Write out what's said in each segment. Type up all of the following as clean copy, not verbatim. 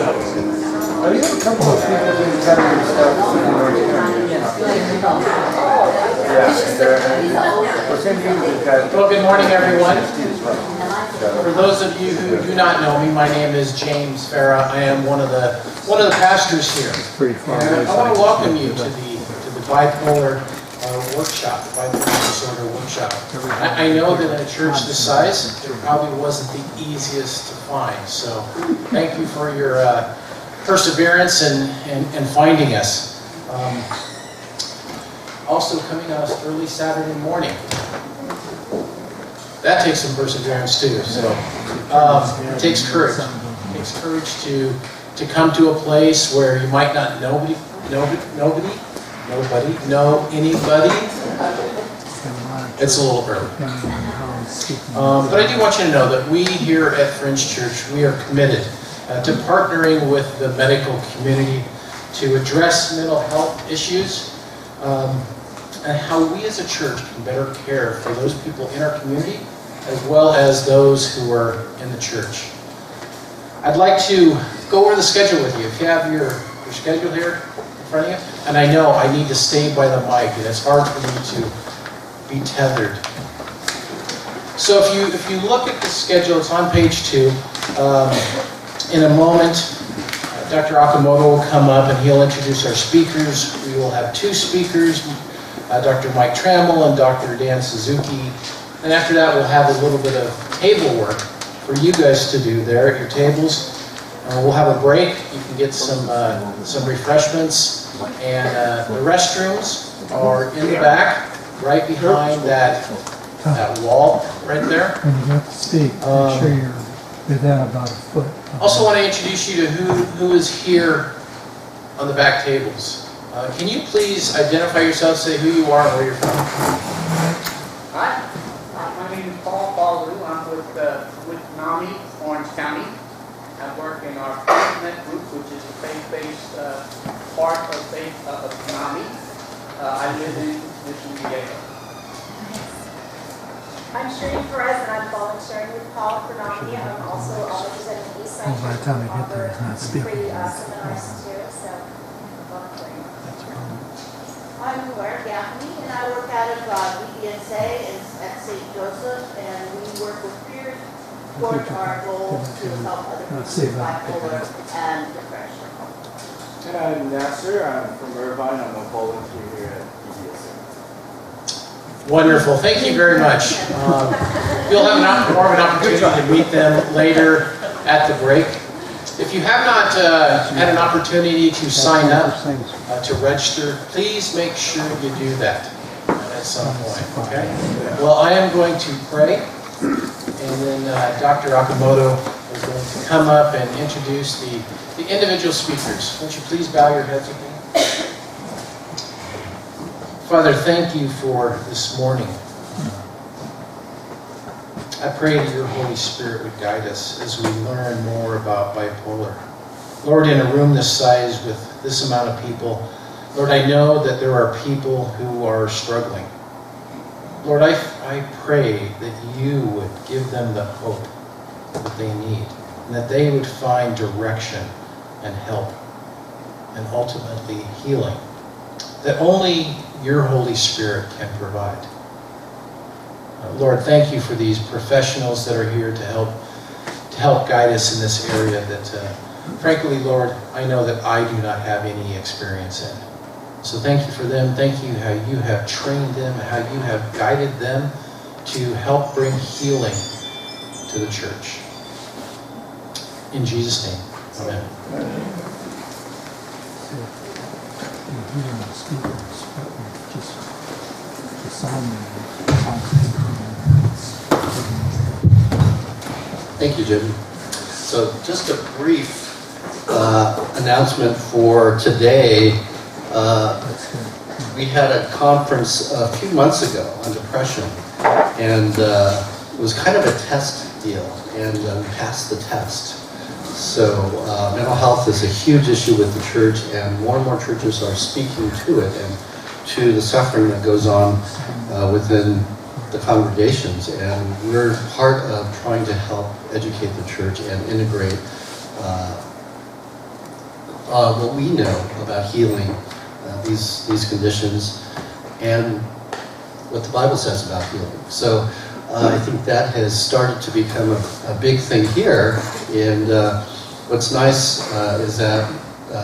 you have a couple of people doing tentative stuff? Well, good morning, everyone. For those of you who do not know me, my name is James Farah. I am one of the pastors here. And I want to welcome you to the Bipolar workshop, bipolar disorder workshop. I know that in a church this size, it probably wasn't the easiest to find. So thank you for your perseverance and finding us. Also coming on us early Saturday morning. That takes some perseverance too. So it takes courage. It takes courage to come to a place where you might not know anybody. It's a little early. But I do want you to know that we here at Fringe Church, we are committed to partnering with the medical community to address mental health issues and how we as a church can better care for those people in our community as well as those who are in the church. I'd like to go over the schedule with you. If you have your schedule here in front of you, and I know I need to stay by the mic, and it's hard for me to be tethered. So if you look at the schedule, it's on page 2. In a moment, Dr. Okamoto will come up and he'll introduce our speakers. We will have 2 speakers, Dr. Mike Tramell and Dr. Dan Suzuki. And after that, we'll have a little bit of table work for you guys to do there at your tables. We'll have a break. You can get some refreshments, and the restrooms are in the back, right behind that wall right there. When you have to speak, make sure you're within about a foot. Also want to introduce you to who is here on the back tables. Can you please identify yourself, say who you are and where you're from? Hi, my name is Paul Balu. I'm with NAMI, Orange County. I work in our Faith group, which is a faith-based part of NAMI. I live in Mission Diego. I'm Shereen Perez, and I'm volunteering with Paul for NAMI. I'm also representing the East Side. Well, by the time I get there, it's not speaking. Free seminars too, so I'm volunteering. I'm Laura Gaffney, and I work out of BPSA at St. Joseph, and we work with peers toward our goals to help other people with bipolar and depression. And I'm Nasser. I'm from Irvine. I'm a volunteer here at BPSA. Wonderful. Thank you very much. You'll have more of an opportunity to meet them later at the break. If you have not had an opportunity to sign up to register, please make sure you do that at some point, okay? Well, I am going to pray, and then Dr. Okamoto is going to come up and introduce the individual speakers. Won't you please bow your heads with me? Father, thank you for this morning. I pray that your Holy Spirit would guide us as we learn more about bipolar. Lord, in a room this size with this amount of people, Lord, I know that there are people who are struggling. Lord, I pray that you would give them the hope that they need, and that they would find direction and help, and ultimately healing that only your Holy Spirit can provide. Lord, thank you for these professionals that are here to help guide us in this area that, frankly, Lord, I know that I do not have any experience in. So thank you for them. Thank you how you have trained them, how you have guided them to help bring healing to the church. In Jesus' name, amen. Thank you, Jim. So just a brief announcement for today. We had a conference a few months ago on depression, and it was kind of a test deal, and we passed the test. So mental health is a huge issue with the church, and more churches are speaking to it and to the suffering that goes on within the congregations. And we're part of trying to help educate the church and integrate what we know about healing these conditions and what the Bible says about healing. So I think that has started to become a big thing here. And what's nice is that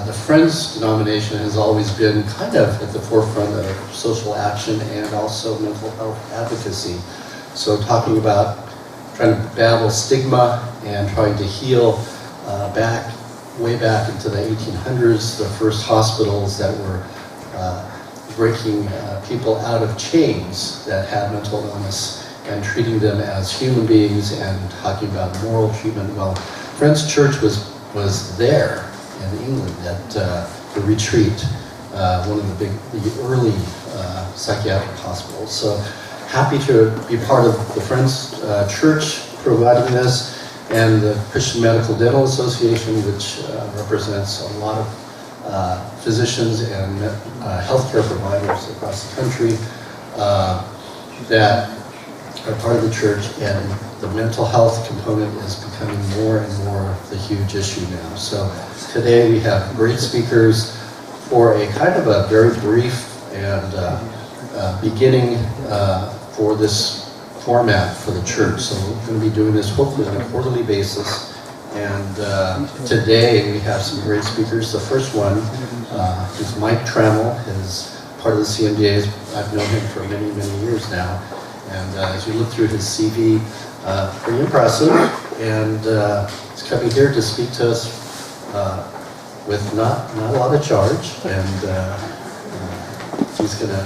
the Friends denomination has always been kind of at the forefront of social action and also mental health advocacy. So talking about trying to battle stigma and trying to heal way back into the 1800s, the first hospitals that were breaking people out of chains that had mental illness and treating them as human beings and talking about moral treatment. Well, Friends Church was there in England at the retreat, one of the early psychiatric hospitals. So happy to be part of the Friends Church providing this, and the Christian Medical Dental Association, which represents a lot of physicians and healthcare providers across the country that are part of the church, and the mental health component is becoming more and more the huge issue now. So today we have great speakers for a kind of a very brief and beginning for this format for the church. So we're going to be doing this hopefully on a quarterly basis. And today we have some great speakers. The first one is Mike Tramell, is part of the CMDAs. I've known him for many, many years now. And as you look through his CV, pretty impressive. And he's coming here to speak to us with not a lot of charge. And he's going to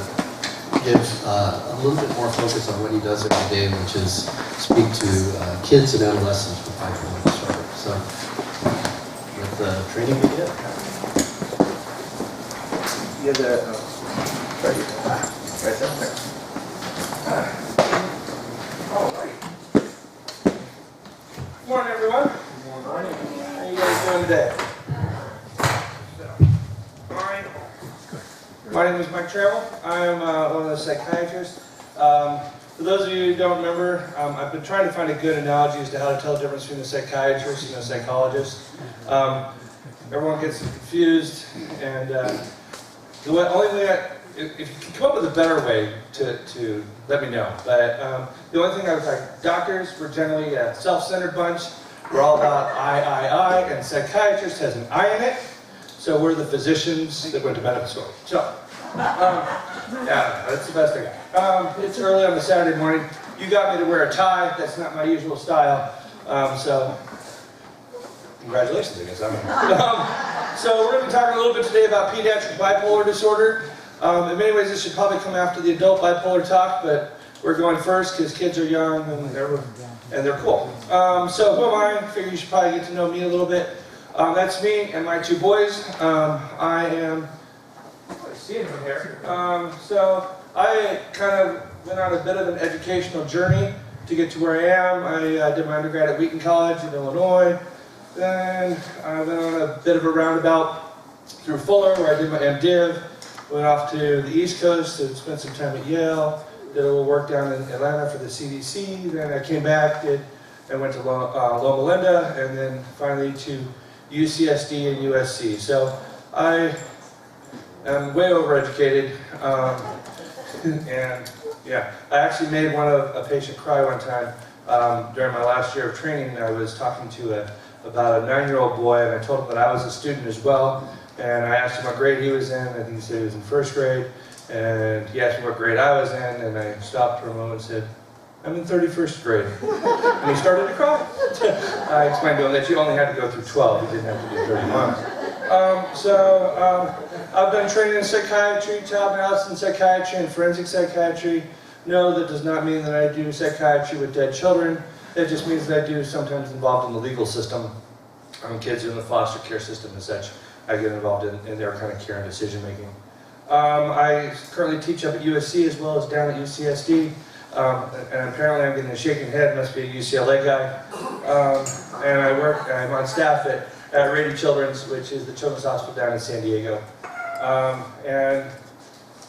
give a little bit more focus on what he does every day, which is speak to kids and adolescents with bipolar disorder. So, with the training video. Yeah, right there. All right. Good morning, everyone. Good morning. How you guys doing today? My name is Mike Tramell. I'm one of the psychiatrists. For those of you who don't remember, I've been trying to find a good analogy as to how to tell the difference between a psychiatrist and a psychologist. Everyone gets confused, and the only way if you can come up with a better way to let me know. But the only thing I was like, doctors, we're generally a self-centered bunch. We're all about I, and psychiatrist has an I in it. So we're the physicians that went to medical school. So, yeah, that's the best I got. It's early on a Saturday morning. You got me to wear a tie. That's not my usual style. So, congratulations, I guess. So we're going to be talking a little bit today about pediatric bipolar disorder. In many ways, this should probably come after the adult bipolar talk, but we're going first because kids are young and they're cool. So who am I? I figure you should probably get to know me a little bit. That's me and my two boys. I am, see him from here. So I kind of went on a bit of an educational journey to get to where I am. I did my undergrad at Wheaton College in Illinois. Then I went on a bit of a roundabout through Fuller, where I did my MDiv. Went off to the East Coast and spent some time at Yale. Did a little work down in Atlanta for the CDC. Then I came back, and went to Loma Linda, and then finally to UCSD and USC. So I am way overeducated, and yeah, I actually made a patient cry one time during my last year of training. I was talking to about a 9-year-old boy, and I told him that I was a student as well. And I asked him what grade he was in. I think he said he was in first grade. And he asked me what grade I was in, and I stopped for a moment and said, I'm in 31st grade. And he started to cry. I explained to him that you only had to go through 12. You didn't have to do 31. I've done training in psychiatry, child analysis in psychiatry, and forensic psychiatry. No, that does not mean that I do psychiatry with dead children. That just means that I do sometimes involved in the legal system. Kids in the foster care system and such. I get involved in their kind of care and decision making. I currently teach up at USC as well as down at UCSD. And apparently I'm getting a shaking head, must be a UCLA guy. And I'm on staff at Rady Children's, which is the children's hospital down in San Diego. And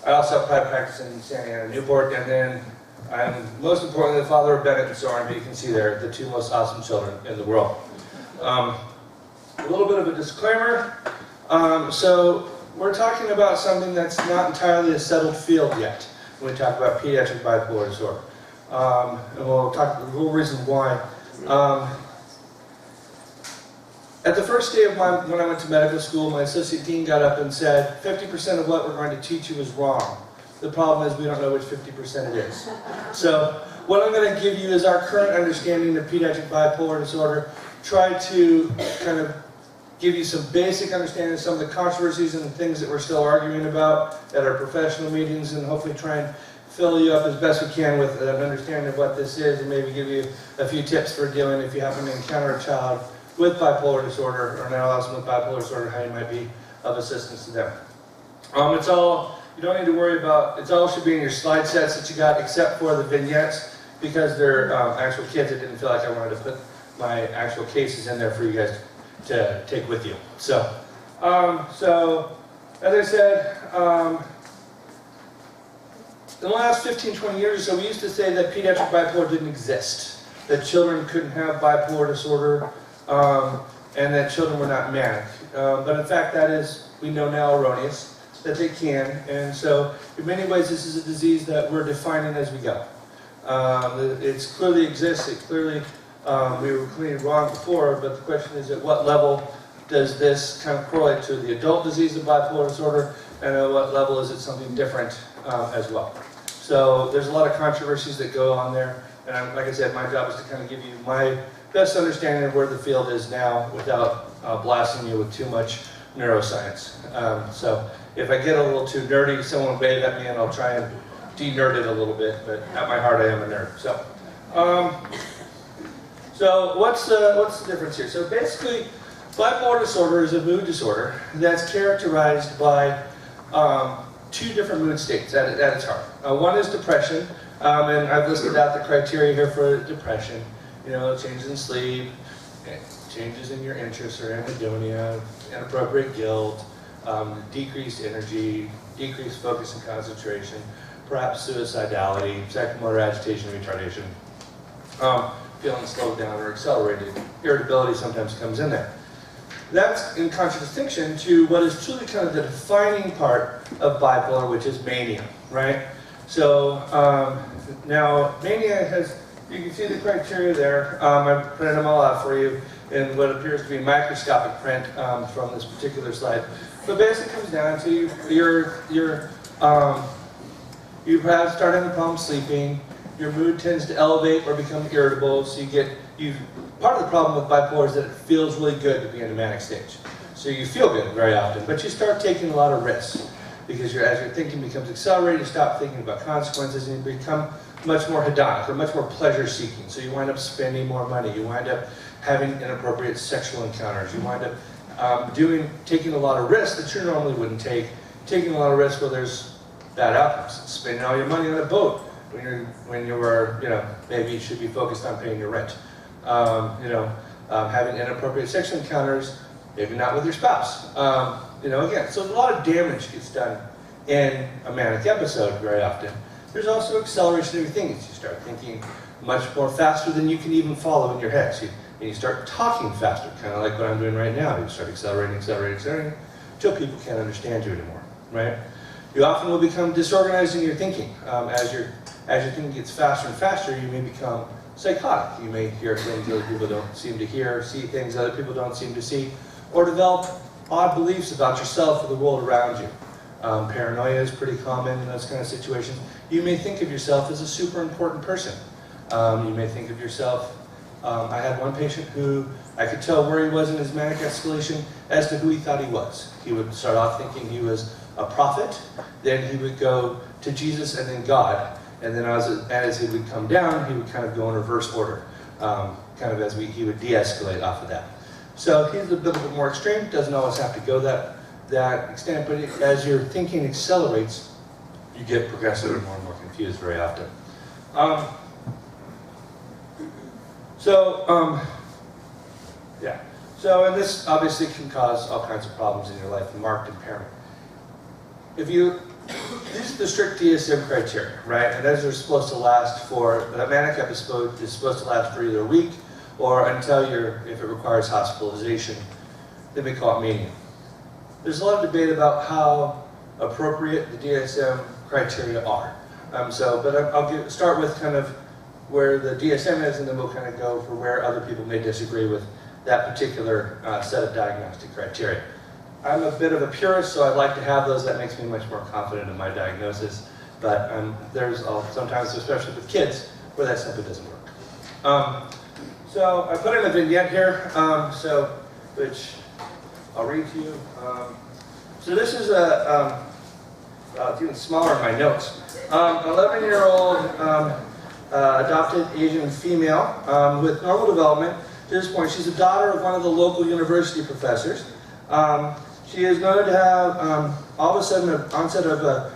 I also have private practice in Santa Ana, Newport, and then I'm most importantly the father of Bennett and Soren, but you can see there the two most awesome children in the world. A little bit of a disclaimer. So we're talking about something that's not entirely a settled field yet when we talk about pediatric bipolar disorder. And we'll talk the whole reason why. At the first day of when I went to medical school, my associate dean got up and said, 50% of what we're going to teach you is wrong. The problem is we don't know which 50% it is. So what I'm going to give you is our current understanding of pediatric bipolar disorder. Try to kind of give you some basic understanding of some of the controversies and things that we're still arguing about at our professional meetings, and hopefully try and fill you up as best we can with an understanding of what this is, and maybe give you a few tips for dealing if you happen to encounter a child with bipolar disorder or an adolescent with bipolar disorder, how you might be of assistance to them. It's all, you don't need to worry about, it all should be in your slide sets that you got, except for the vignettes, because they're actual kids. I didn't feel like I wanted to put my actual cases in there for you guys to take with you. So, as I said, in the last 15, 20 years or so, we used to say that pediatric bipolar didn't exist, that children couldn't have bipolar disorder, and that children were not manic. But in fact, that is, we know now, erroneous, that they can. And so, in many ways, this is a disease that we're defining as we go. It clearly exists. It clearly, we were clearly wrong before, but the question is, at what level does this kind of correlate to the adult disease of bipolar disorder, and at what level is it something different as well? So there's a lot of controversies that go on there, and like I said, my job is to kind of give you my best understanding of where the field is now without blasting you with too much neuroscience. So if I get a little too nerdy, someone wave at me and I'll try and de-nerd it a little bit, but at my heart I am a nerd. So what's the difference here? So basically, bipolar disorder is a mood disorder that's characterized by two different mood states at its heart. One is depression, and I've listed out the criteria here for depression. You know, changes in sleep, changes in your interests or anhedonia, inappropriate guilt, decreased energy, decreased focus and concentration, perhaps suicidality, psychomotor agitation, retardation, feeling slowed down or accelerated. Irritability sometimes comes in there. That's in contradistinction to what is truly kind of the defining part of bipolar, which is mania, right? So now mania has, you can see the criteria there. I printed them all out for you in what appears to be microscopic print from this particular slide. But basically it comes down to you perhaps start having a problem sleeping, your mood tends to elevate or become irritable, so part of the problem with bipolar is that it feels really good to be in a manic stage. So you feel good very often, but you start taking a lot of risks because as your thinking becomes accelerated, you stop thinking about consequences and you become much more hedonic or much more pleasure-seeking. So you wind up spending more money, you wind up having inappropriate sexual encounters, you wind up taking a lot of risks that you normally wouldn't take, taking a lot of risks where there's bad outcomes, spending all your money on a boat when you were, maybe you should be focused on paying your rent. Having inappropriate sexual encounters, maybe not with your spouse. Again, so a lot of damage gets done in a manic episode very often. There's also acceleration of your thinking. You start thinking much more faster than you can even follow in your head. So you start talking faster, kind of like what I'm doing right now. You start accelerating, until people can't understand you anymore, right? You often will become disorganized in your thinking. As your thinking gets faster and faster, you may become psychotic. You may hear things other people don't seem to hear, see things other people don't seem to see, or develop odd beliefs about yourself or the world around you. Paranoia is pretty common in those kind of situations. You may think of yourself as a super important person. You may think of yourself, I had one patient who I could tell where he was in his manic escalation as to who he thought he was. He would start off thinking he was a prophet, then he would go to Jesus and then God, and then as he would come down, he would kind of go in reverse order, kind of as he would de-escalate off of that. So he's a little bit more extreme, doesn't always have to go that extent, but as your thinking accelerates, you get progressively more and more confused very often. And this obviously can cause all kinds of problems in your life, marked impairment. These are the strict DSM criteria, right? And those are supposed to last a manic episode is supposed to last for either a week or until if it requires hospitalization, then we call it mania. there's a lot of debate about how appropriate the DSM criteria are. But I'll start with kind of where the DSM is, and then we'll kind of go for where other people may disagree with that particular set of diagnostic criteria. I'm a bit of a purist, so I like to have those. That makes me much more confident in my diagnosis. But there's sometimes, especially with kids, where that simply doesn't work. So I put in a vignette here, which I'll read to you. So this is it's even smaller in my notes. 11-year-old adopted Asian female with normal development. To this point, she's a daughter of one of the local university professors. She is known to have all of a sudden an onset of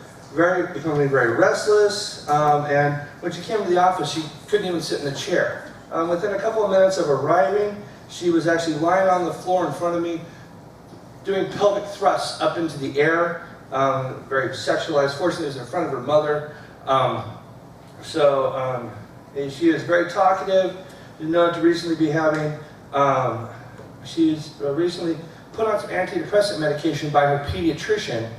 becoming very restless, and when she came to the office, she couldn't even sit in a chair. Within a couple of minutes of arriving, she was actually lying on the floor in front of me, doing pelvic thrusts up into the air, very sexualized. Fortunately, it was in front of her mother. She is very talkative. She's known to recently be having, she's recently put on some antidepressant medication by her pediatrician,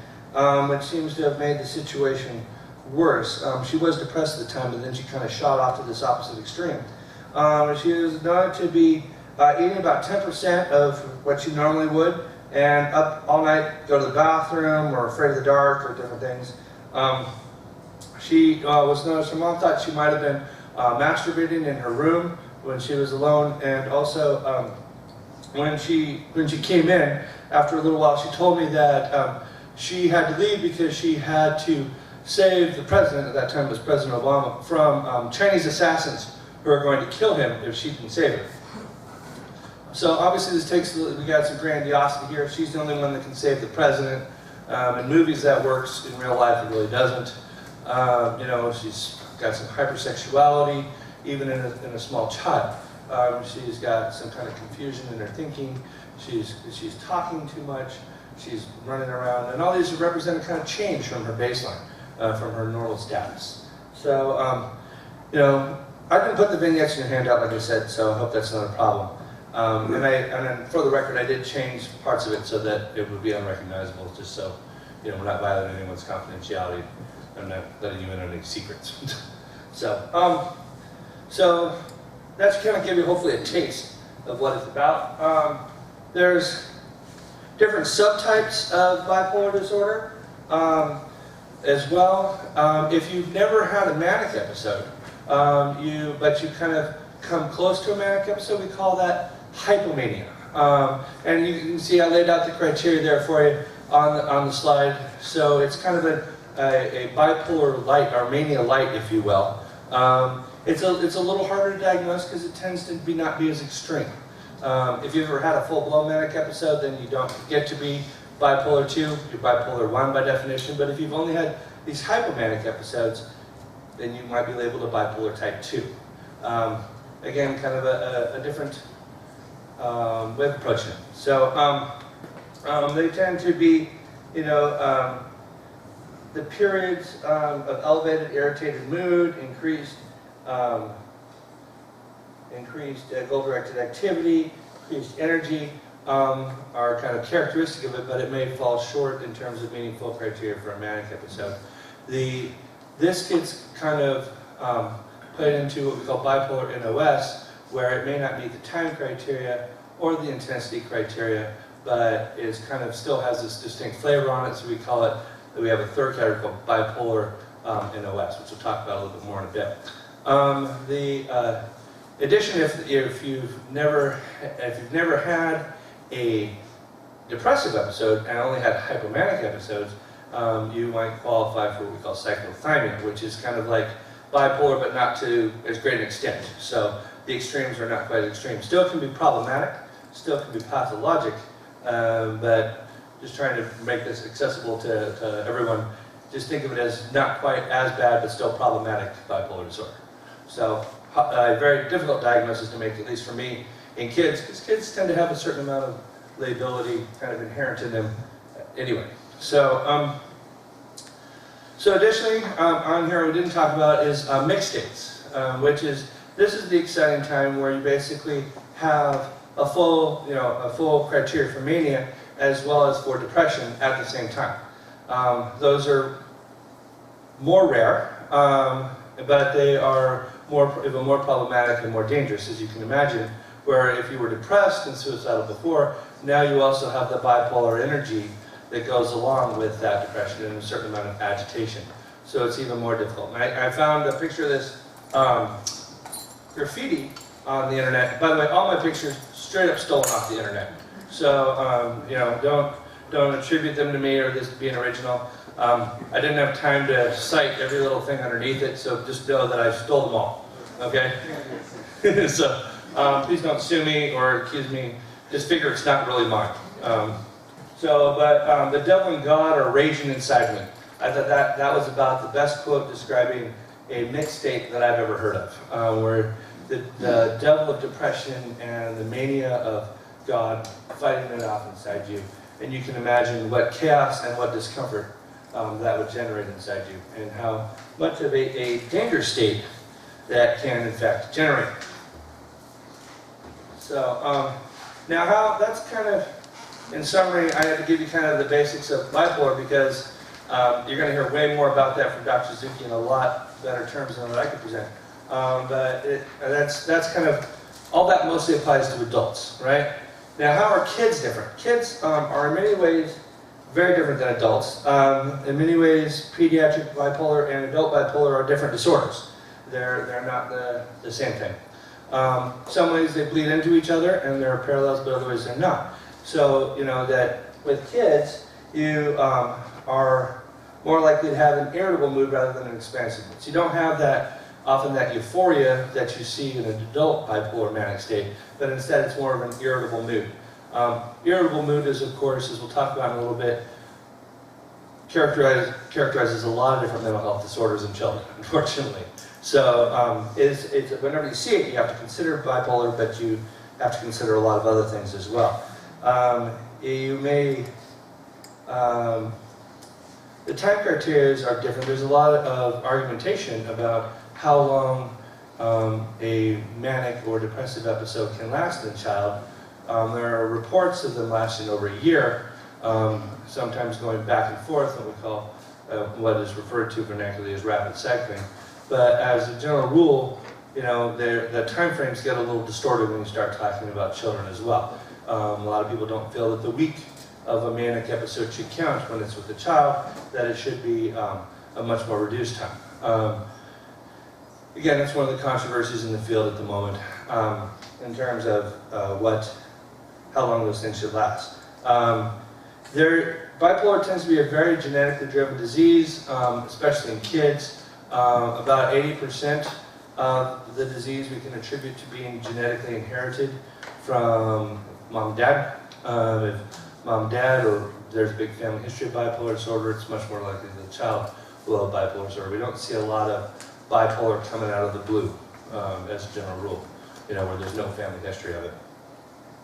which seems to have made the situation worse. She was depressed at the time, but then she kind of shot off to this opposite extreme. She is known to be eating about 10% of what she normally would, and up all night, go to the bathroom, or afraid of the dark, or different things. She was noticed, her mom thought she might have been masturbating in her room when she was alone, and also when she came in, after a little while, she told me that she had to leave because she had to save the president, at that time was President Obama, from Chinese assassins who are going to kill him if she can save him. So obviously this takes, we got some grandiosity here. She's the only one that can save the president. In movies that works, in real life it really doesn't. She's got some hypersexuality, even in a small child. She's got some kind of confusion in her thinking. She's talking too much. She's running around, and all these represent a kind of change from her baseline, from her normal status. So, I didn't put the vignettes in your handout, like I said, so I hope that's not a problem. And then for the record, I did change parts of it so that it would be unrecognizable, just so we're not violating anyone's confidentiality. I'm not letting you in on any secrets. So that's kind of give you hopefully a taste of what it's about. There's different subtypes of bipolar disorder as well. If you've never had a manic episode, but you kind of come close to a manic episode, we call that hypomania. And you can see I laid out the criteria there for you on the slide. So it's kind of a bipolar light, or mania light, if you will. It's a little harder to diagnose because it tends to not be as extreme. If you've ever had a full-blown manic episode, then you don't get to be bipolar 2, you're bipolar 1 by definition. But if you've only had these hypomanic episodes, then you might be labeled a bipolar type 2. Again, kind of a different way of approaching it. So they tend to be, the periods of elevated, irritated mood, increased goal-directed activity, increased energy are kind of characteristic of it, but it may fall short in terms of meaningful criteria for a manic episode. This gets kind of put into what we call bipolar NOS, where it may not meet the time criteria or the intensity criteria, but is kind of still has this distinct flavor on it, so we call it, we have a third category called bipolar NOS, which we'll talk about a little bit more in a bit. The addition, if you've never had a depressive episode and only had hypomanic episodes, you might qualify for what we call cyclothymia, which is kind of like bipolar, but not to as great an extent. So the extremes are not quite as extreme. Still can be problematic, still can be pathologic, but just trying to make this accessible to everyone. Just think of it as not quite as bad, but still problematic bipolar disorder. So a very difficult diagnosis to make, at least for me, in kids, because kids tend to have a certain amount of lability kind of inherent in them anyway. So, additionally, on here we didn't talk about is mixed states, this is the exciting time where you basically have a full criteria for mania, as well as for depression at the same time. Those are more rare, but they are even more problematic and more dangerous, as you can imagine, where if you were depressed and suicidal before, now you also have the bipolar energy that goes along with that depression and a certain amount of agitation. So it's even more difficult. And I found a picture of this graffiti on the internet. By the way, all my pictures straight up stolen off the internet. So, you know, don't attribute them to me or this being original. I didn't have time to cite every little thing underneath it, so just know that I stole them all, okay? So, please don't sue me or accuse me. Just figure it's not really mine. But the devil and God are raging inside me. I thought that was about the best quote describing a mixed state that I've ever heard of, where the devil of depression and the mania of God fighting it off inside you. And you can imagine what chaos and what discomfort that would generate inside you, and how much of a danger state that can in fact generate. So now that's kind of, in summary, I had to give you kind of the basics of bipolar because you're going to hear way more about that from Dr. Suzuki in a lot better terms than what I could present. That's kind of, all that mostly applies to adults, right? Now, how are kids different? Kids are in many ways very different than adults. In many ways, pediatric bipolar and adult bipolar are different disorders. They're not the same thing. Some ways they bleed into each other and there are parallels, but other ways they're not. So, you know, that with kids, you are more likely to have an irritable mood rather than an expansive mood. So you don't have often that euphoria that you see in an adult bipolar manic state, but instead it's more of an irritable mood. Irritable mood is, of course, as we'll talk about in a little bit, characterizes a lot of different mental health disorders in children, unfortunately. So whenever you see it, you have to consider bipolar, but you have to consider a lot of other things as well. The time criteria are different. There's a lot of argumentation about how long a manic or depressive episode can last in a child. There are reports of them lasting over a year, sometimes going back and forth, what we call what is referred to vernacularly as rapid cycling. But as a general rule, you know, the time frames get a little distorted when you start talking about children as well. A lot of people don't feel that the week of a manic episode should count when it's with a child, that it should be a much more reduced time. Again, that's one of the controversies in the field at the moment in terms of how long those things should last. Bipolar tends to be a very genetically driven disease, especially in kids. About 80% of the disease we can attribute to being genetically inherited from mom and dad. If mom and dad, or there's a big family history of bipolar disorder, it's much more likely that the child will have bipolar disorder. We don't see a lot of bipolar coming out of the blue as a general rule, you know, where there's no family history of it.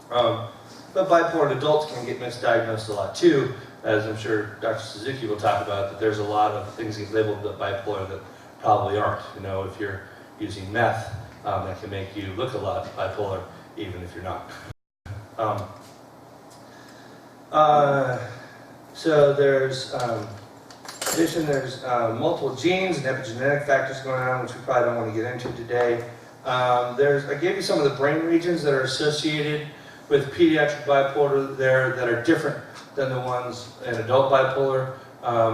But bipolar in adults can get misdiagnosed a lot too, as I'm sure Dr. Suzuki will talk about, that there's a lot of things he's labeled bipolar that probably aren't. You know, if you're using meth, that can make you look a lot bipolar, even if you're not. So there's, in addition, there's multiple genes and epigenetic factors going on, which we probably don't want to get into today. I gave you some of the brain regions that are associated with pediatric bipolar there that are different than the ones in adult bipolar.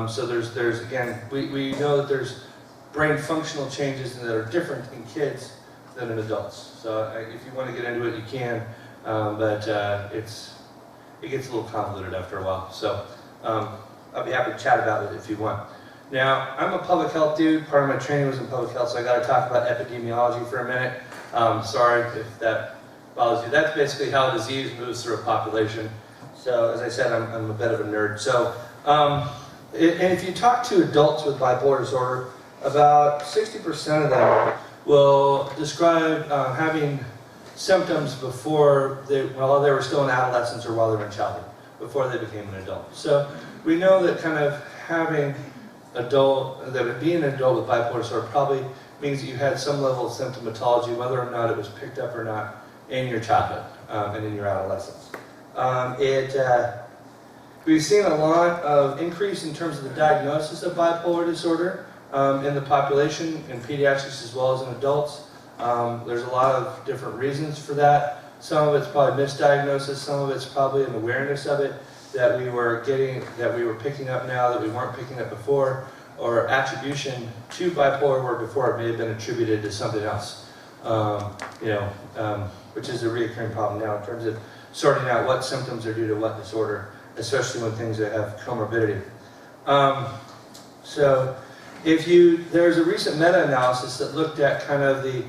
So there's again, we know that there's brain functional changes that are different in kids than in adults. So if you want to get into it, you can, but it gets a little convoluted after a while. So I'll be happy to chat about it if you want. Now, I'm a public health dude. Part of my training was in public health, so I got to talk about epidemiology for a minute. Sorry if that bothers you. That's basically how a disease moves through a population. So, as I said, I'm a bit of a nerd. So, and if you talk to adults with bipolar disorder, about 60% of them will describe having symptoms while they were still in adolescence or while they were in childhood, before they became an adult. So we know that kind of being an adult with bipolar disorder probably means that you had some level of symptomatology, whether or not it was picked up or not in your childhood and in your adolescence. we've seen a lot of increase in terms of the diagnosis of bipolar disorder in the population, in pediatrics as well as in adults. There's a lot of different reasons for that. Some of it's probably misdiagnosis, some of it's probably an awareness of it that we were picking up now that we weren't picking up before, or attribution to bipolar where before it may have been attributed to something else. Which is a recurring problem now in terms of sorting out what symptoms are due to what disorder, especially when things that have comorbidity. There's a recent meta-analysis that looked at kind of the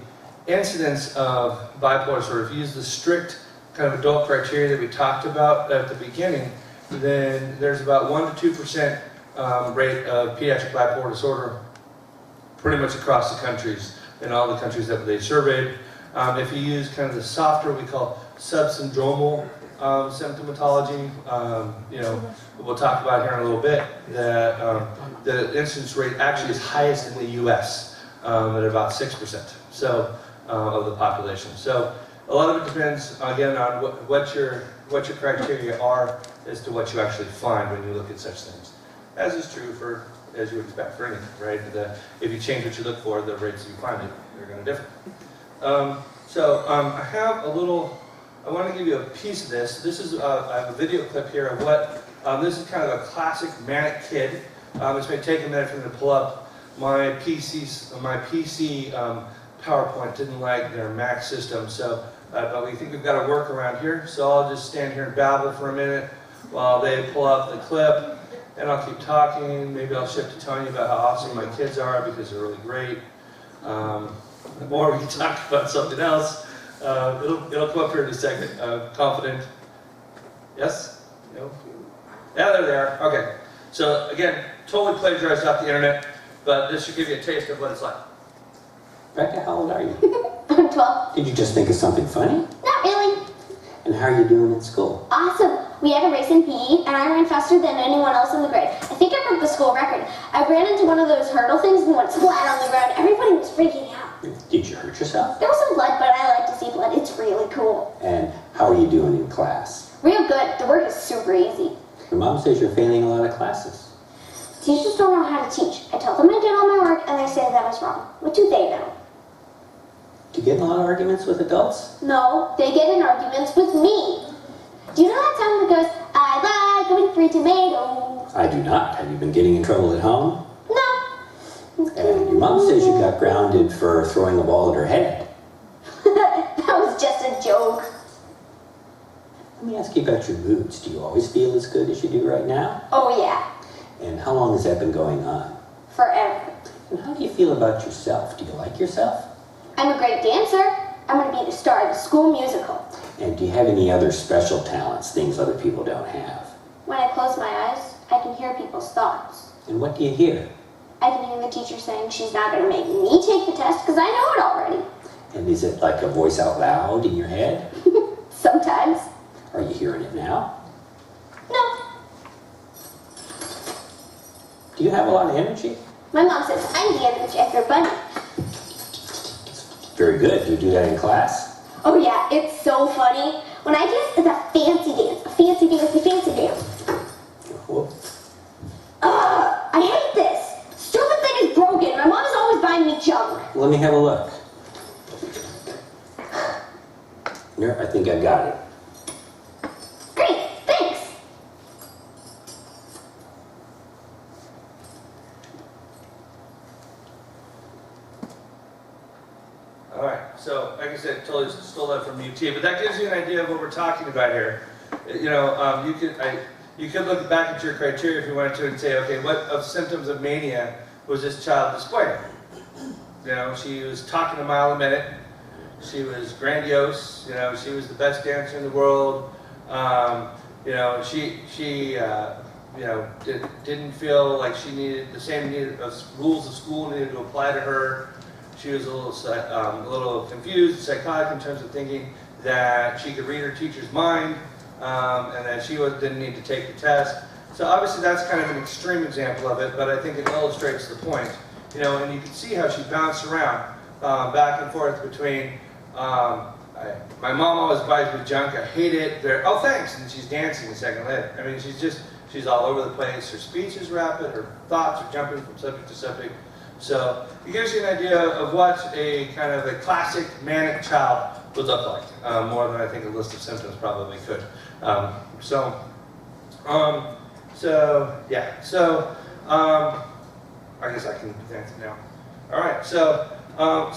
incidence of bipolar disorder. If you use the strict kind of adult criteria that we talked about at the beginning, then there's about 1 to 2% rate of pediatric bipolar disorder pretty much across the countries, in all the countries that they surveyed. If you use kind of the softer, we call subsyndromal symptomatology, we'll talk about here in a little bit, that the incidence rate actually is highest in the US at about 6% of the population. So a lot of it depends, again, on what your criteria are as to what you actually find when you look at such things. As is true for, as you would expect for anything, right? If you change what you look for, the rates you find it, they're going to differ. I have a little, I want to give you a piece of this. This is, I have a video clip here of what, this is kind of a classic manic kid. It's been taken a minute for me to pull up. My PC PowerPoint didn't like their Mac system, so, but we think we've got a workaround here. So I'll just stand here and babble for a minute while they pull up the clip, and I'll keep talking. Maybe I'll shift to telling you about how awesome my kids are because they're really great. Or we can talk about something else. It'll come up here in a second. Confident. Yes? No? Yeah, they're there. Okay. So again, totally plagiarized off the internet, but this should give you a taste of what it's like. Becca, how old are you? I'm 12. Did you just think of something funny? Not really. And how are you doing in school? Awesome. We had a race in PE, and I ran faster than anyone else in the grade. I think I broke the school record. I ran into one of those hurdle things and went flat on the ground. Everybody was freaking out. Did you hurt yourself? There was some blood, but I like to see blood. It's really cool. And how are you doing in class? Real good. The work is super easy. Your mom says you're failing a lot of classes. Teachers don't know how to teach. I tell them I did all my work, and they say that was wrong. What do they know? Do you get in a lot of arguments with adults? No, they get in arguments with me. Do you know that song that goes, I like going free tomatoes? I do not. Have you been getting in trouble at home? No. And your mom says you got grounded for throwing a ball at her head. That was just a joke. Let me ask you about your moods. Do you always feel as good as you do right now? Oh yeah, And how long has that been going on? forever. And how do you feel about yourself? Do you like yourself? I'm a great dancer. I'm going to be the star of the school musical. And do you have any other special talents, things other people don't have? When I close my eyes, I can hear people's thoughts. And what do you hear? I can hear the teacher saying she's not going to make me take the test because I know it already. And is it like a voice out loud in your head? Sometimes. Are you hearing it now? No. Do you have a lot of energy? My mom says I'm the energetic bunny. Very good. Do you do that in class? Oh yeah, it's so funny. When I dance, it's a fancy dance. A fancy, fancy, fancy dance. Whoop. I hate this. Stupid thing is broken. My mom is always buying me junk. Let me have a look. Here, I think I got it. Great, thanks. All right, so like I said, totally stole that from UT, but that gives you an idea of what we're talking about here. You know, you could look back at your criteria if you wanted to and say, okay, what of symptoms of mania was this child displaying? You know, she was talking a mile a minute. She was grandiose. You know, she was the best dancer in the world. You know, she didn't feel like she needed the same rules of school needed to apply to her. She was a little confused, psychotic in terms of thinking that she could read her teacher's mind and that she didn't need to take the test. So obviously that's kind of an extreme example of it, but I think it illustrates the point. You know, and you can see how she bounced around back and forth between My mom always buys me junk. I hate it. Oh, thanks. And she's dancing a second later. I mean, she's all over the place. Her speech is rapid. Her thoughts are jumping from subject to subject. So it gives you an idea of what a kind of a classic manic child would look like, more than I think a list of symptoms probably could. I guess I can dance it now. All right, so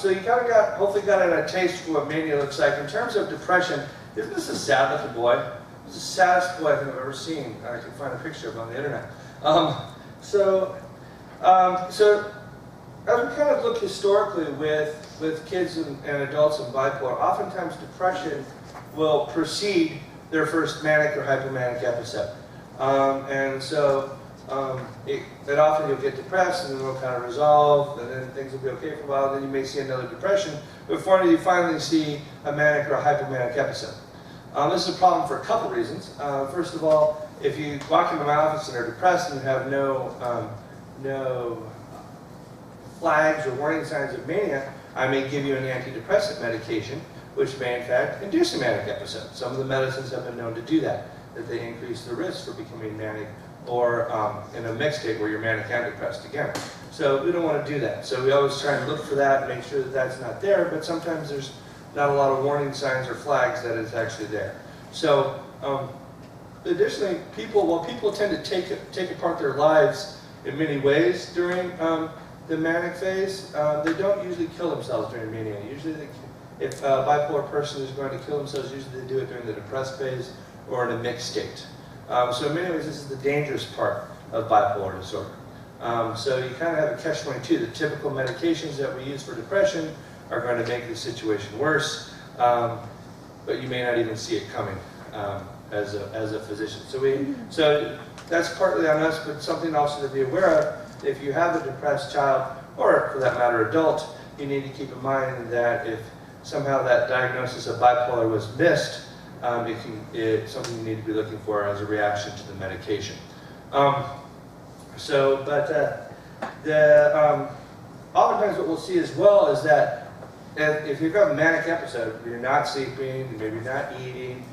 you kind of hopefully got a taste for what mania looks like. In terms of depression, isn't this a sad-looking boy? This is the saddest boy I think I've ever seen. I can find a picture of him on the internet. So as we kind of look historically with kids and adults in bipolar, oftentimes depression will precede their first manic or hypomanic episode. That often you'll get depressed and then it'll kind of resolve and then things will be okay for a while, then you may see another depression before you finally see a manic or a hypomanic episode. This is a problem for a couple reasons. First of all, if you walk into my office and are depressed and you have no flags or warning signs of mania, I may give you an antidepressant medication, which may in fact induce a manic episode. Some of the medicines have been known to do that they increase the risk for becoming manic or in a mixed state where you're manic and depressed again. So we don't want to do that. So we always try and look for that and make sure that that's not there, but sometimes there's not a lot of warning signs or flags that it's actually there. So additionally, while people tend to take apart their lives in many ways during the manic phase, they don't usually kill themselves during mania. Usually, if a bipolar person is going to kill themselves, usually they do it during the depressed phase or in a mixed state. So in many ways, this is the dangerous part of bipolar disorder. So you kind of have a catch-22. The typical medications that we use for depression are going to make the situation worse, but you may not even see it coming as a physician. So that's partly on us, but something also to be aware of. If you have a depressed child, or for that matter adult, you need to keep in mind that if somehow that diagnosis of bipolar was missed, it's something you need to be looking for as a reaction to the medication. Oftentimes what we'll see as well is that if you've got a manic episode, you're not sleeping, you're maybe not eating,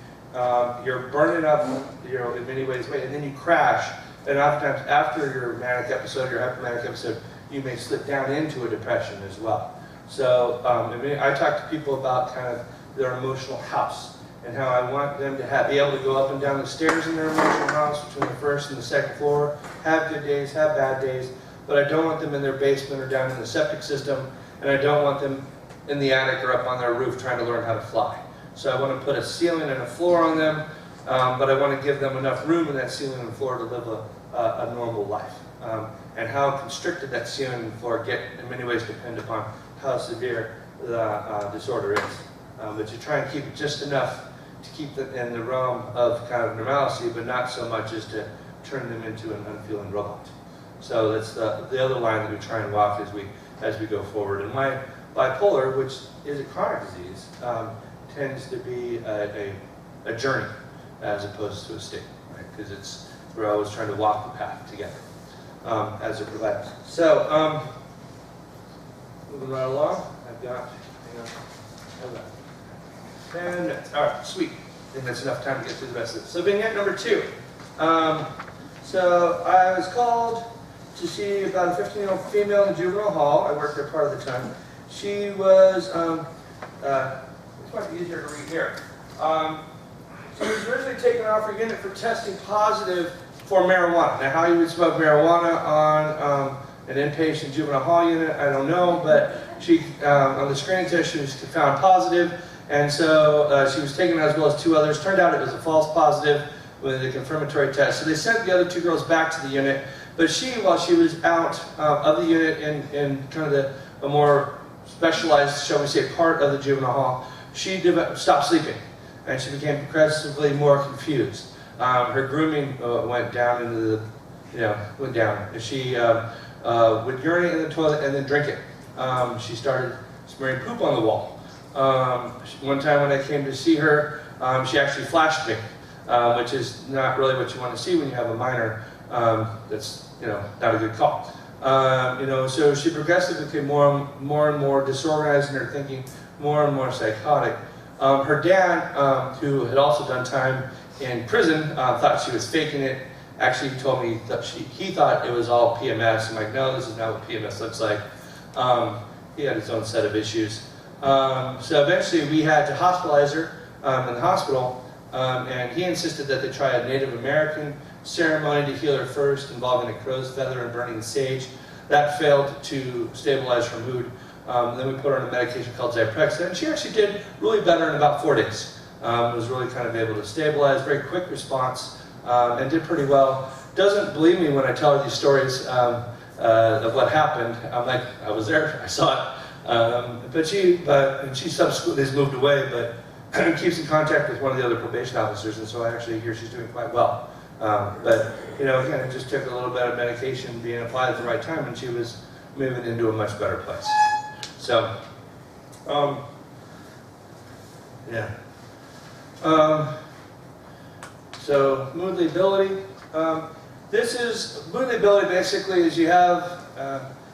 you're burning up, in many ways, and then you crash. And oftentimes after your manic episode, your hypomanic episode, you may slip down into a depression as well. So I talk to people about kind of their emotional house and how I want them to be able to go up and down the stairs in their emotional house between the first and the second floor, have good days, have bad days, but I don't want them in their basement or down in the septic system, and I don't want them in the attic or up on their roof trying to learn how to fly. So I want to put a ceiling and a floor on them, but I want to give them enough room in that ceiling and floor to live a normal life. And how constricted that ceiling and floor get, in many ways, depend upon how severe the disorder is. But you try and keep it just enough to keep them in the realm of kind of normalcy, but not so much as to turn them into an unfeeling robot. So that's the other line that we try and walk as we go forward. And my bipolar, which is a chronic disease, tends to be a journey as opposed to a state, right? Because we're always trying to walk the path together as it provides. So moving right along, I've got 10 minutes. All right, sweet. I think that's enough time to get through the rest of it. So vignette number 2. So I was called to see about a 15-year-old female in the juvenile hall. I worked there part of the time. She was, it's much easier to read here. She was originally taken off her unit for testing positive for marijuana. Now, how you would smoke marijuana on an inpatient juvenile hall unit, I don't know, but she, on the screening test, she was found positive, and so she was taken as well as 2 others. Turned out it was a false positive with a confirmatory test. So they sent the other 2 girls back to the unit, but she, while she was out of the unit in kind of a more specialized, shall we say, part of the juvenile hall, she stopped sleeping, and she became progressively more confused. Her grooming went down into went down. She would urinate in the toilet and then drink it. She started smearing poop on the wall. One time when I came to see her, she actually flashed me, which is not really what you want to see when you have a minor. That's not a good call. So she progressively became more and more disorganized in her thinking, more and more psychotic. Her dad, who had also done time in prison, thought she was faking it. Actually, he told me that he thought it was all PMS. I'm like, no, this is not what PMS looks like. He had his own set of issues. So eventually we had to hospitalize her in the hospital, and he insisted that they try a Native American ceremony to heal her first, involving a crow's feather and burning sage. That failed to stabilize her mood. Then we put her on a medication called Zyprexa, and she actually did really better in about 4 days. Was really kind of able to stabilize, very quick response, and did pretty well. Doesn't believe me when I tell her these stories of what happened. I'm like, I was there, I saw it. But she subsequently has moved away, but keeps in contact with one of the other probation officers, and so I actually hear she's doing quite well. But again, it just took a little bit of medication being applied at the right time, and she was moving into a much better place. So, yeah. So mood ability. Mood ability basically is you have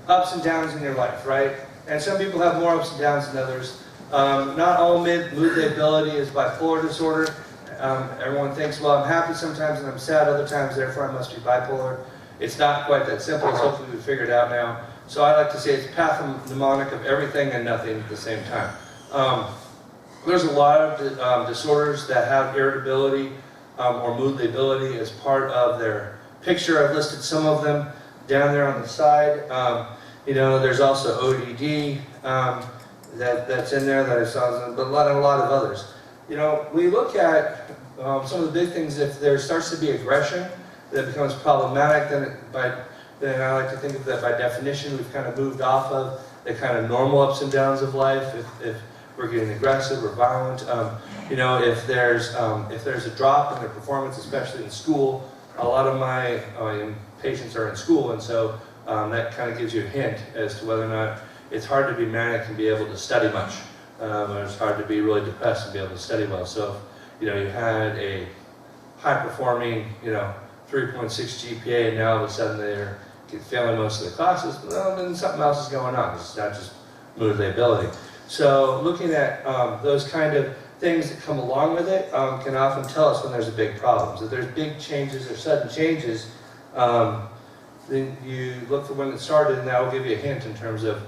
ups and downs in your life, right? And some people have more ups and downs than others. Not all mood ability is bipolar disorder. Everyone thinks, well, I'm happy sometimes and I'm sad other times, therefore I must be bipolar. It's not quite that simple, as hopefully we've figured out now. So I like to say it's pathognomonic of everything and nothing at the same time. There's a lot of disorders that have irritability or mood lability as part of their picture. I've listed some of them down there on the side. There's also ODD that's in there that I saw, but a lot of others. We look at some of the big things. If there starts to be aggression that becomes problematic, then I like to think of that by definition we've kind of moved off of the kind of normal ups and downs of life. If we're getting aggressive or violent, if there's a drop in their performance, especially in school. A lot of my patients are in school, and so that kind of gives you a hint as to whether or not it's hard to be manic and be able to study much. Or it's hard to be really depressed and be able to study well. So, you had a high-performing, 3.6 GPA, and now all of a sudden they're failing most of the classes, well, then something else is going on. It's not just mood lability. So looking at those kind of things that come along with it can often tell us when there's a big problem. So if there's big changes or sudden changes, then you look for when it started, and that will give you a hint in terms of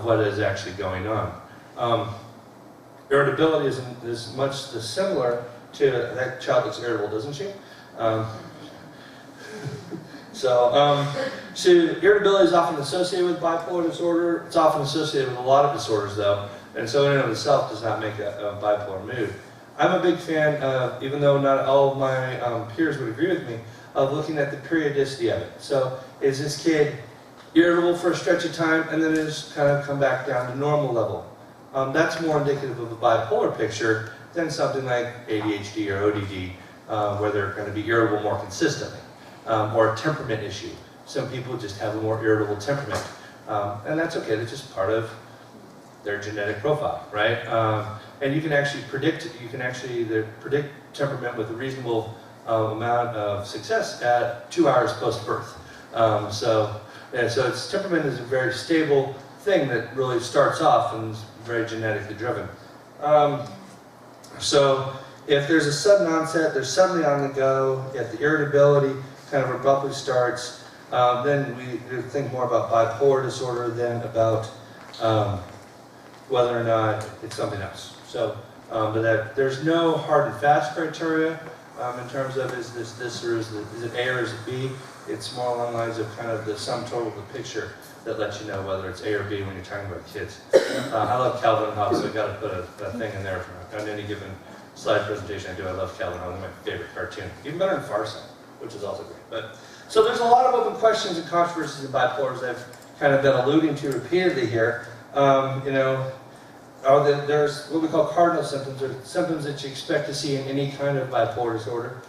what is actually going on. Irritability is much similar to that child looks irritable, doesn't she? So irritability is often associated with bipolar disorder. It's often associated with a lot of disorders, though, and so in and of itself does not make a bipolar mood. I'm a big fan of, even though not all of my peers would agree with me, of looking at the periodicity of it. So is this kid irritable for a stretch of time and then just kind of come back down to normal level? That's more indicative of a bipolar picture than something like ADHD or ODD, where they're going to be irritable more consistently, or a temperament issue. Some people just have a more irritable temperament, and that's okay. That's just part of their genetic profile, right? And you can actually predict. Predict temperament with a reasonable amount of success at 2 hours post-birth. So temperament is a very stable thing that really starts off and is very genetically driven. So if there's a sudden onset, they're suddenly on the go, if the irritability kind of abruptly starts, then we think more about bipolar disorder than about whether or not it's something else. So, but there's no hard and fast criteria in terms of is this or is it A or is it B? It's more along the lines of kind of the sum total of the picture that lets you know whether it's A or B when you're talking about kids. I love Calvin and Hobbes, so I've got to put a thing in there on any given slide presentation I do. I love Calvin and Hobbes, my favorite cartoon. Even better than Farsight, which is also great. But so there's a lot of open questions and controversies in bipolars I've kind of been alluding to repeatedly here. There's what we call cardinal symptoms, or symptoms that you expect to see in any kind of bipolar disorder,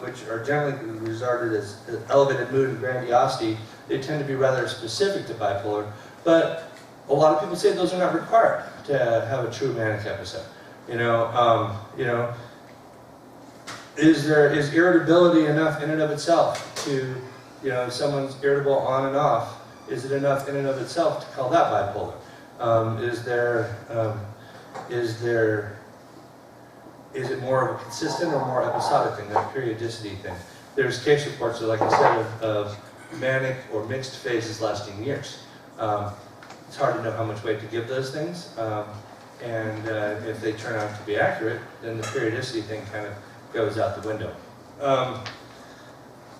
which are generally regarded as elevated mood and grandiosity. They tend to be rather specific to bipolar, but a lot of people say those are not required to have a true manic episode. Is irritability enough in and of itself to, if someone's irritable on and off, is it enough in and of itself to call that bipolar? Is there is it more of a consistent or more episodic thing, that periodicity thing? There's case reports that, like I said, of manic or mixed phases lasting years. It's hard to know how much weight to give those things, and if they turn out to be accurate, then the periodicity thing kind of goes out the window.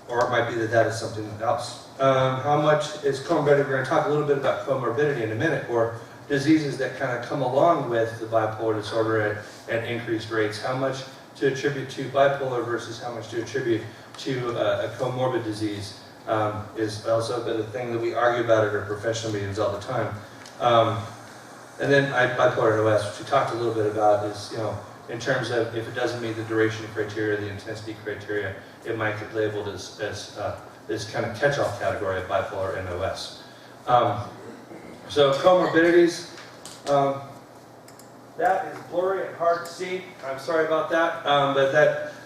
Or it might be that that is something else. How much is comorbidity? We're going to talk a little bit about comorbidity in a minute, or diseases that kind of come along with the bipolar disorder at increased rates. How much to attribute to bipolar versus how much to attribute to a comorbid disease is also a bit of a thing that we argue about at our professional meetings all the time. And then bipolar OS, which we talked a little bit about, is, you know, in terms of if it doesn't meet the duration criteria, the intensity criteria, it might get labeled as this kind of catch-all category of bipolar and OS. So comorbidities, that is blurry and hard to see. I'm sorry about that, but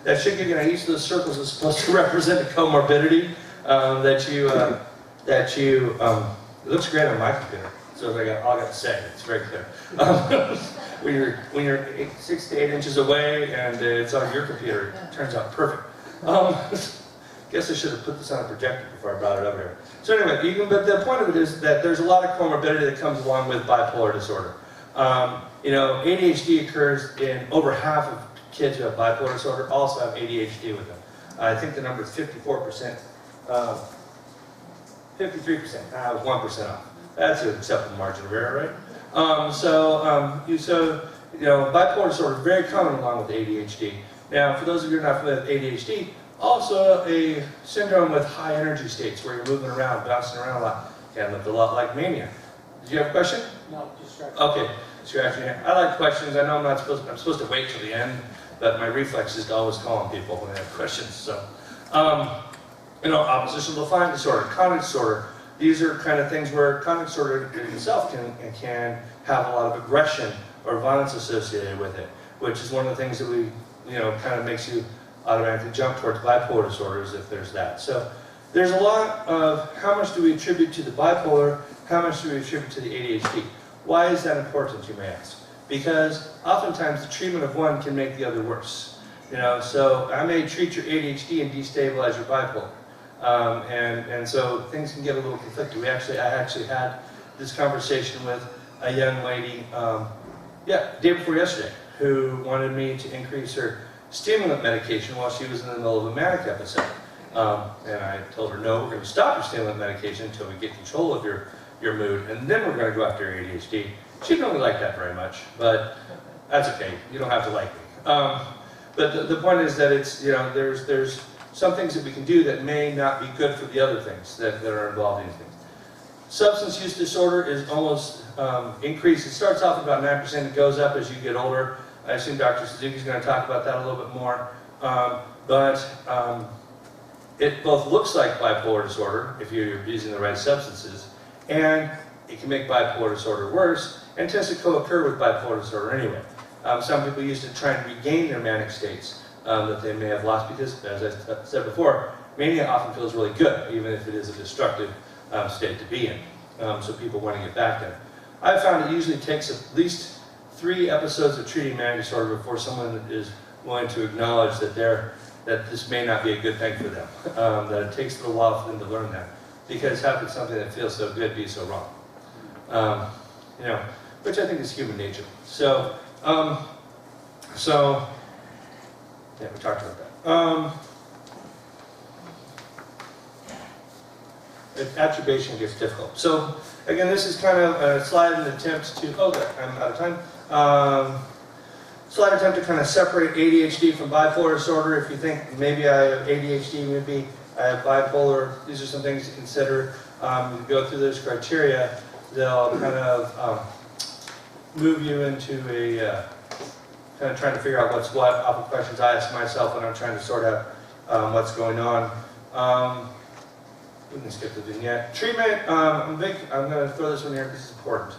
that should give you, each of those circles is supposed to represent a comorbidity it looks great on my computer. So I got to say, it's very clear. When you're 6 to 8 inches away and it's on your computer, it turns out perfect. Guess I should have put this on a projector before I brought it over here. So anyway, but the point of it is that there's a lot of comorbidity that comes along with bipolar disorder. You know, ADHD occurs in over half of kids who have bipolar disorder also have ADHD with them. I think the number is 54%, 53%, I was 1% off. That's an acceptable margin of error, right? You know, bipolar disorder is very common along with ADHD. Now, for those of you who are not familiar with ADHD, also a syndrome with high energy states where you're moving around, bouncing around a lot. Can look a lot like mania. Did you have a question? No, just scratching. Okay, scratching your hand. I like questions. I know I'm supposed to wait till the end, but my reflex is to always call on people when they have questions. So, you know, oppositional defiant disorder, conduct disorder. These are kind of things where conduct disorder in itself can have a lot of aggression or violence associated with it, which is one of the things that we, you know, kind of makes you automatically jump towards bipolar disorders if there's that. So there's a lot of how much do we attribute to the bipolar, how much do we attribute to the ADHD. Why is that important, you may ask? Because oftentimes the treatment of one can make the other worse. You know, so I may treat your ADHD and destabilize your bipolar. And so things can get a little conflicted. I actually had this conversation with a young lady, day before yesterday, who wanted me to increase her stimulant medication while she was in the middle of a manic episode. And I told her, no, we're going to stop your stimulant medication until we get control of your mood, and then we're going to go after your ADHD. She didn't really like that very much, but that's okay. You don't have to like me. But the point is that it's, you know, there's some things that we can do that may not be good for the other things that are involved in these things. Substance use disorder is almost increased. It starts off at about 9%. It goes up as you get older. I assume Dr. Suzuki's going to talk about that a little bit more. It both looks like bipolar disorder if you're using the right substances, and it can make bipolar disorder worse, and tends to co-occur with bipolar disorder anyway. Some people use it to try and regain their manic states that they may have lost because, as I said before, mania often feels really good, even if it is a destructive state to be in. So people want to get back there. I've found it usually takes at least 3 episodes of treating manic disorder before someone is willing to acknowledge that this may not be a good thing for them. That it takes a little while for them to learn that. Because how could something that feels so good be so wrong? You know, which I think is human nature. So yeah, we talked about that. Attribution gets difficult. So again, this is kind of a slide in an attempt to, I'm out of time. Slight attempt to kind of separate ADHD from bipolar disorder. If you think maybe I have ADHD, maybe I have bipolar, these are some things to consider. You go through those criteria, they'll kind of move you into a kind of trying to figure out what's what off of questions I ask myself when I'm trying to sort out what's going on. We can skip the vignette. Treatment, I'm going to throw this one here because it's important.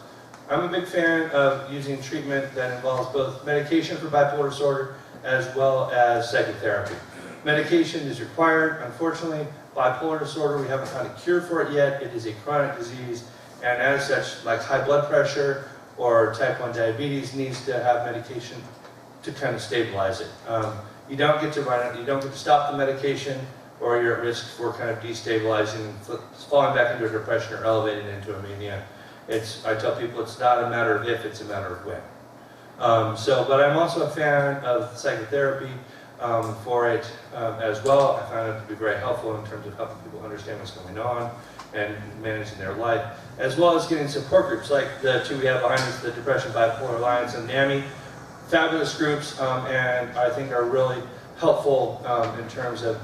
I'm a big fan of using treatment that involves both medication for bipolar disorder as well as psychotherapy. Medication is required. Unfortunately, bipolar disorder, we haven't found a cure for it yet. It is a chronic disease, and as such, like high blood pressure or type 1 diabetes needs to have medication to kind of stabilize it. You don't get to run it, you don't get to stop the medication, or you're at risk for kind of destabilizing and falling back into a depression or elevating into a mania. I tell people it's not a matter of if, it's a matter of when. But I'm also a fan of psychotherapy for it as well. I found it to be very helpful in terms of helping people understand what's going on and managing their life, as well as getting support groups like the two we have behind us, the Depression Bipolar Alliance and NAMI. Fabulous groups, and I think are really helpful in terms of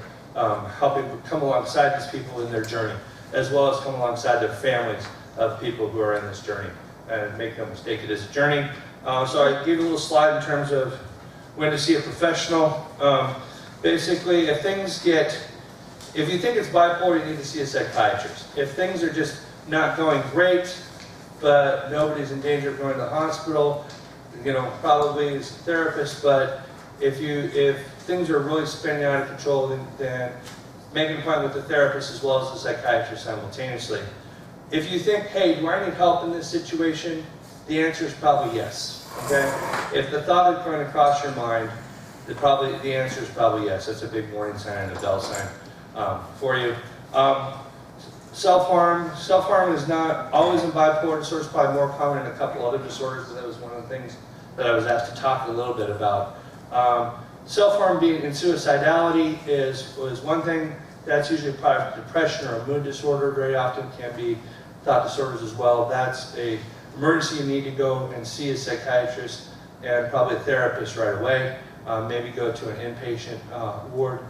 helping come alongside these people in their journey, as well as come alongside their families of people who are in this journey. And make no mistake, it is a journey. So I gave a little slide in terms of when to see a professional. Basically, if you think it's bipolar, you need to see a psychiatrist. If things are just not going great, but nobody's in danger of going to the hospital, probably as a therapist. But if things are really spinning out of control, then make an appointment with the therapist as well as the psychiatrist simultaneously. If you think, hey, do I need help in this situation? The answer is probably yes. Okay? If the thought is going to cross your mind, the answer is probably yes. That's a big warning sign and a bell sign for you. Self-harm. Self-harm is not always in bipolar disorder. It's probably more common in a couple other disorders, but that was one of the things that I was asked to talk a little bit about. Self-harm being in suicidality was one thing. That's usually a product of depression or a mood disorder. Very often can be thought disorders as well. That's an emergency. You need to go and see a psychiatrist and probably a therapist right away. Maybe go to an inpatient ward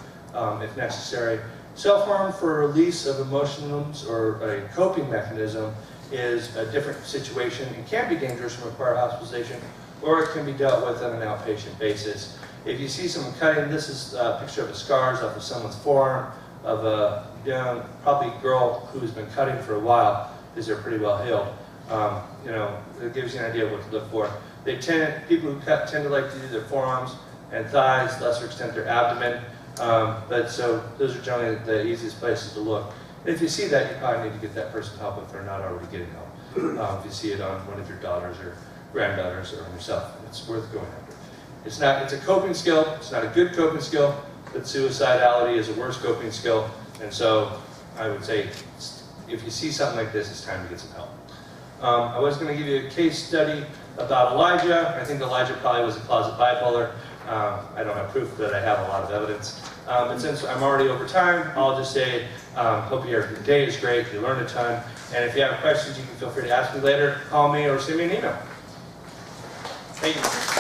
if necessary. Self-harm for release of emotions or a coping mechanism is a different situation. It can be dangerous and require hospitalization, or it can be dealt with on an outpatient basis. If you see someone cutting, this is a picture of the scars off of someone's forearm of a young, probably girl who's been cutting for a while, because they're pretty well healed. It gives you an idea of what to look for. People who cut tend to like to do their forearms and thighs, lesser extent their abdomen. So those are generally the easiest places to look. And if you see that, you probably need to get that person help if they're not already getting help. If you see it on one of your daughters or granddaughters or on yourself, it's worth going after. It's a coping skill. It's not a good coping skill, but suicidality is a worse coping skill. And so I would say if you see something like this, it's time to get some help. I was going to give you a case study about Elijah. I think Elijah probably was a closet bipolar. I don't have proof, but I have a lot of evidence. And since I'm already over time, I'll just say, hope your day is great, you learned a ton, and if you have questions, you can feel free to ask me later, call me, or send me an email. Thank you.